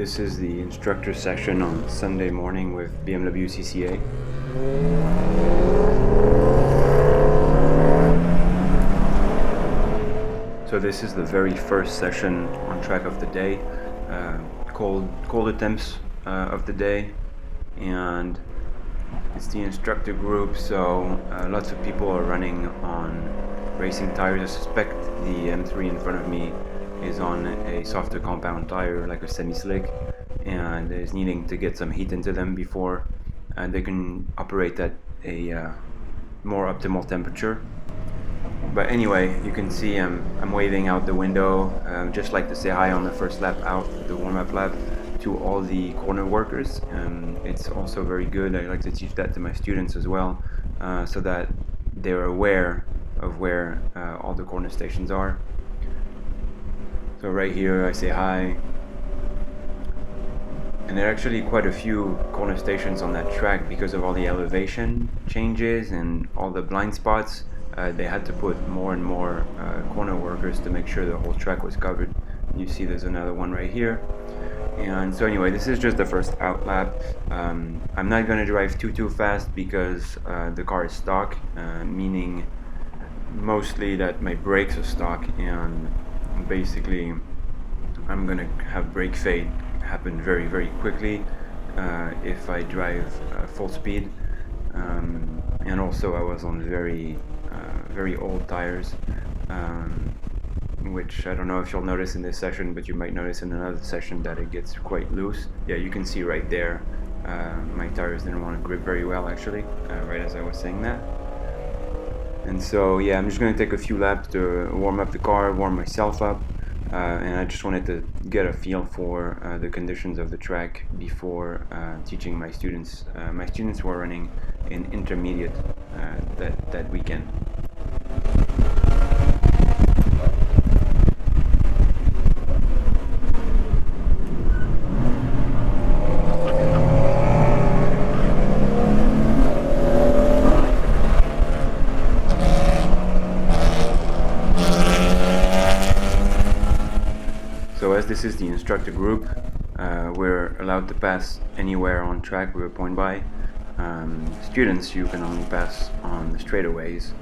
This is the instructor session on Sunday morning with BMW CCA. So this is the very first session on track of the day, cold attempts of the day, and it's the instructor group, so lots of people are running on racing tires. I suspect the M3 in front of me is on a softer compound tire, like a semi-slick, and is needing to get some heat into them before they can operate at a more optimal temperature. But anyway, you can see I'm waving out the window, just like to say hi on the first lap out, the warm-up lap, to all the corner workers. It's also very good. I like to teach that to my students as well, so that they're aware of where all the corner stations are. So right here I say hi, and there are actually quite a few corner stations on that track because of all the elevation changes and all the blind spots. They had to put more and more corner workers to make sure the whole track was covered. You see there's another one right here. And so anyway, this is just the first out lap. I'm not going to drive too fast because the car is stock, meaning mostly that my brakes are stock, and basically I'm going to have brake fade happen very quickly if I drive full speed. And also I was on very old tires, which I don't know if you'll notice in this session, but you might notice in another session that it gets quite loose. Yeah, you can see right there, my tires didn't want to grip very well actually, right as I was saying that. And so yeah, I'm just going to take a few laps to warm up the car, warm myself up, and I just wanted to get a feel for the conditions of the track before teaching my students. My students were running in intermediate that weekend. So as this is the instructor group, we're allowed to pass anywhere on track with a point by. Students, you can only pass on the straightaways,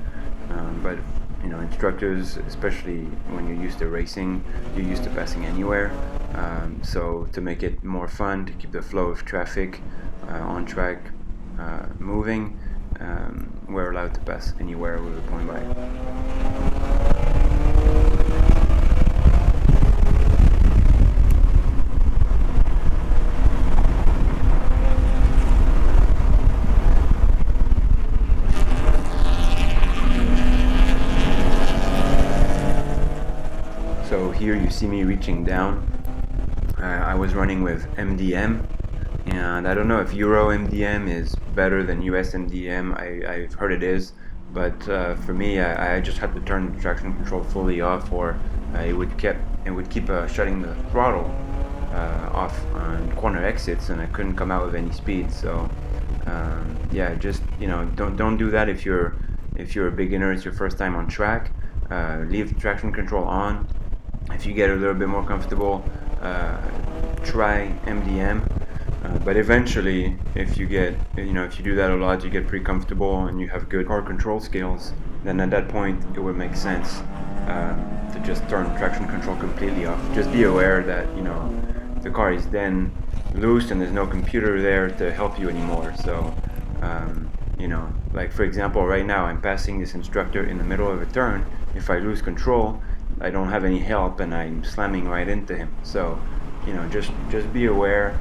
but you know, instructors, especially when you're used to racing, you're used to passing anywhere. So to make it more fun, to keep the flow of traffic on track moving, we're allowed to pass anywhere with a point by. So here you see me reaching down. I was running with MDM, and I don't know if Euro MDM is better than US MDM. I've heard it is, but for me, I just had to turn the traction control fully off, or it would keep shutting the throttle off on corner exits, and I couldn't come out with any speed. So yeah, just don't do that if you're a beginner. It's your first time on track. Leave the traction control on. If you get a little bit more comfortable, try MDM. But eventually, if you do that a lot, you get pretty comfortable and you have good car control skills, then at that point it would make sense to just turn traction control completely off. Just be aware that the car is then loose and there's no computer there to help you anymore. So like for example, right now I'm passing this instructor in the middle of a turn. If I lose control, I don't have any help and I'm slamming right into him. So just be aware,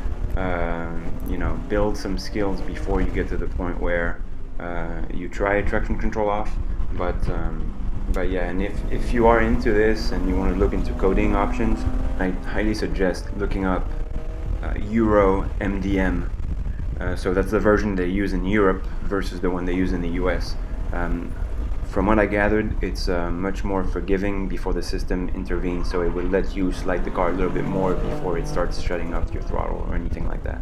build some skills before you get to the point where you try traction control off. But yeah, and if you are into this and you want to look into coding options, I highly suggest looking up Euro MDM. So that's the version they use in Europe versus the one they use in the US. From what I gathered, it's much more forgiving before the system intervenes, so it will let you slide the car a little bit more before it starts shutting off your throttle or anything like that.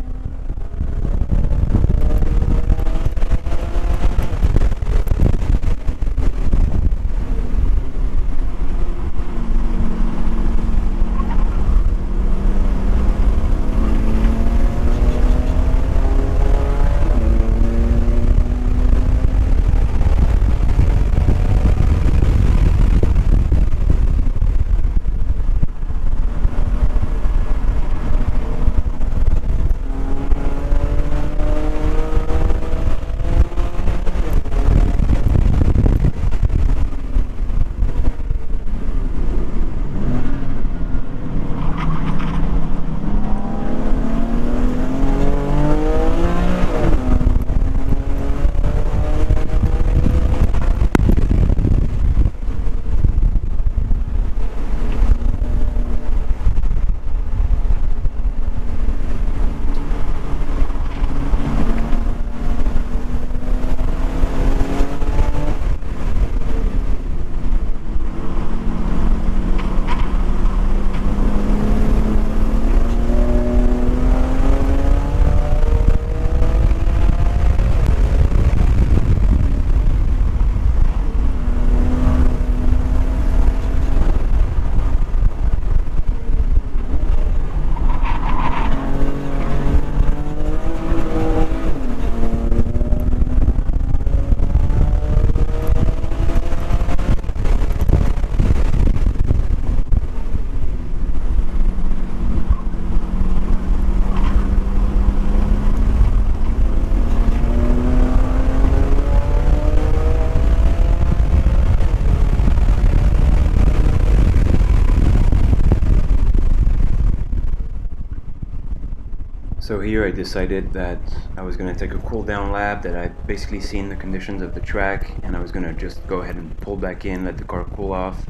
So here I decided that I was going to take a cool down lap, that I'd basically seen the conditions of the track, and I was going to just go ahead and pull back in, let the car cool off,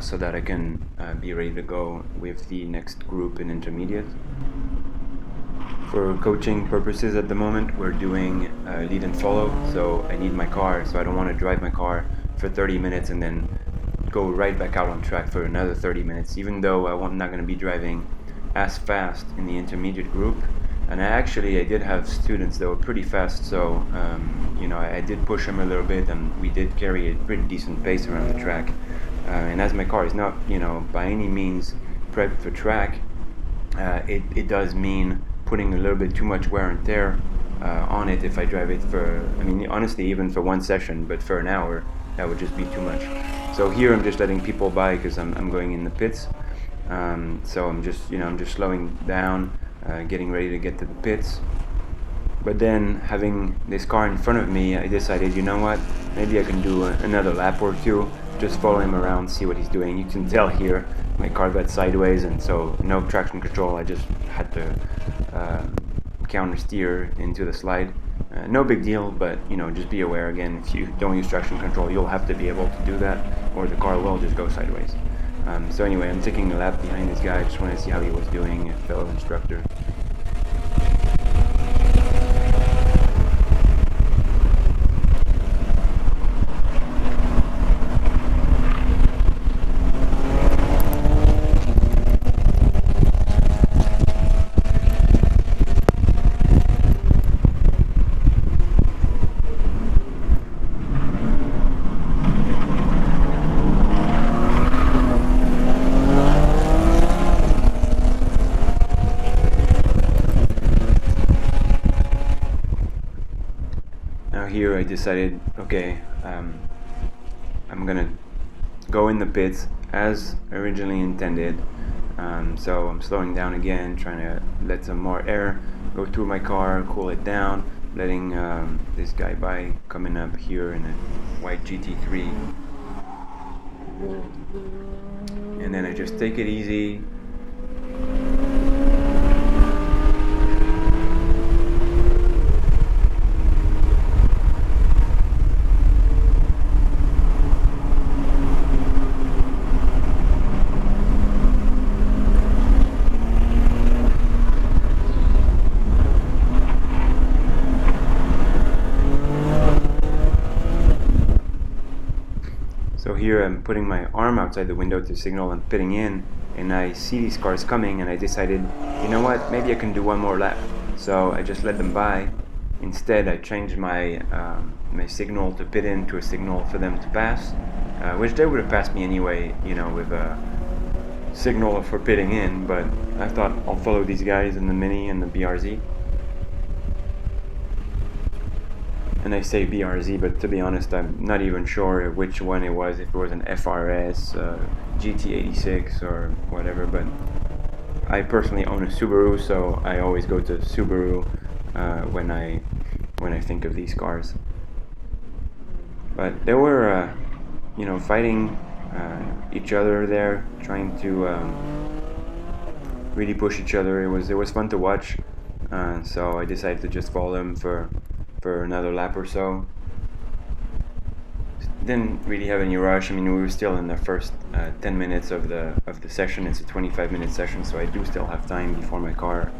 so that I can be ready to go with the next group in intermediate. For coaching purposes at the moment, we're doing lead and follow, so I need my car, so I don't want to drive my car for 30 minutes and then go right back out on track for another 30 minutes, even though I'm not going to be driving as fast in the intermediate group. And I did have students that were pretty fast, so I did push them a little bit, and we did carry a pretty decent pace around the track. And as my car is not, by any means prepped for track, it does mean putting a little bit too much wear and tear on it if I drive it honestly, even for one session, but for an hour, that would just be too much. So here I'm just letting people by because I'm going in the pits. So I'm just slowing down, getting ready to get to the pits. But then, having this car in front of me, I decided, you know what, maybe I can do another lap or two, just follow him around, see what he's doing. You can tell here, my car got sideways, and so no traction control, I just had to counter steer into the slide. No big deal, but just be aware again, if you don't use traction control, you'll have to be able to do that, or the car will just go sideways. So anyway, I'm taking a lap behind this guy. I just wanted to see how he was doing, a fellow instructor. Here I decided, okay, I'm gonna go in the pits as originally intended. So I'm slowing down again, trying to let some more air go through my car, cool it down, letting this guy by, coming up here in a white GT3. And then I just take it easy. So here I'm putting my arm outside the window to signal I'm pitting in, and I see these cars coming, and I decided, you know what, maybe I can do one more lap. So I just let them by. Instead, I changed my my signal to pit in to a signal for them to pass, which they would have passed me anyway, with a signal for pitting in, but I thought I'll follow these guys in the Mini and the BRZ. And I say BRZ, but to be honest, I'm not even sure which one it was, if it was an FRS, GT86 or whatever, but I personally own a Subaru, so I always go to Subaru when I think of these cars. But they were, fighting each other there, trying to really push each other. It was fun to watch, so I decided to just follow them for another lap or so. Didn't really have any rush. We were still in the first 10 minutes of the session. It's a 25-minute session, so I do still have time before my car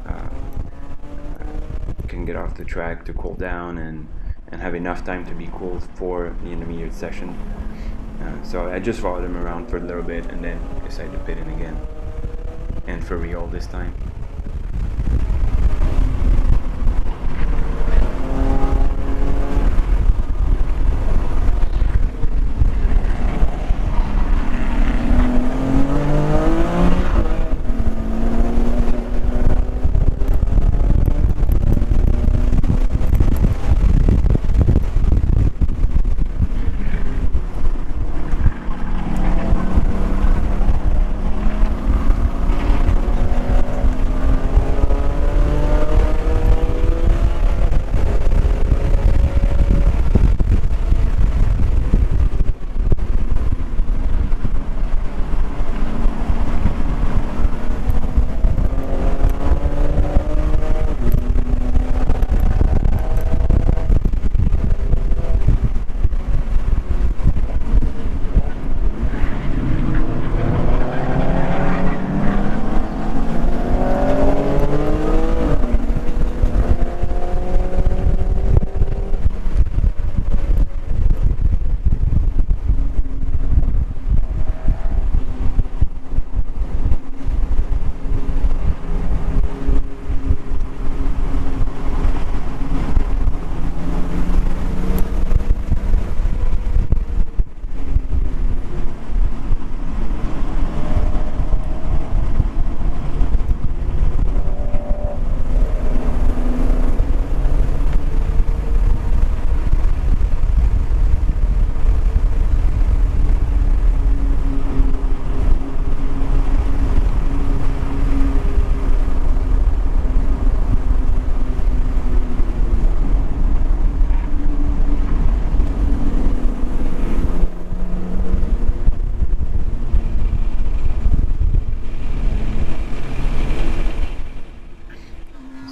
can get off the track to cool down and have enough time to be cooled for the intermediate session. So I just followed him around for a little bit and then decided to pit in again, and for real this time.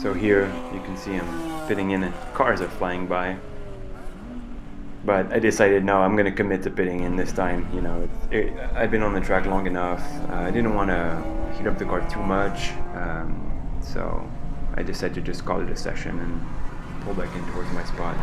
So here you can see I'm pitting in and cars are flying by. But I decided, no, I'm going to commit to pitting in this time. You know, I've been on the track long enough. I didn't want to heat up the car too much. So I decided to just call it a session and pull back in towards my spot.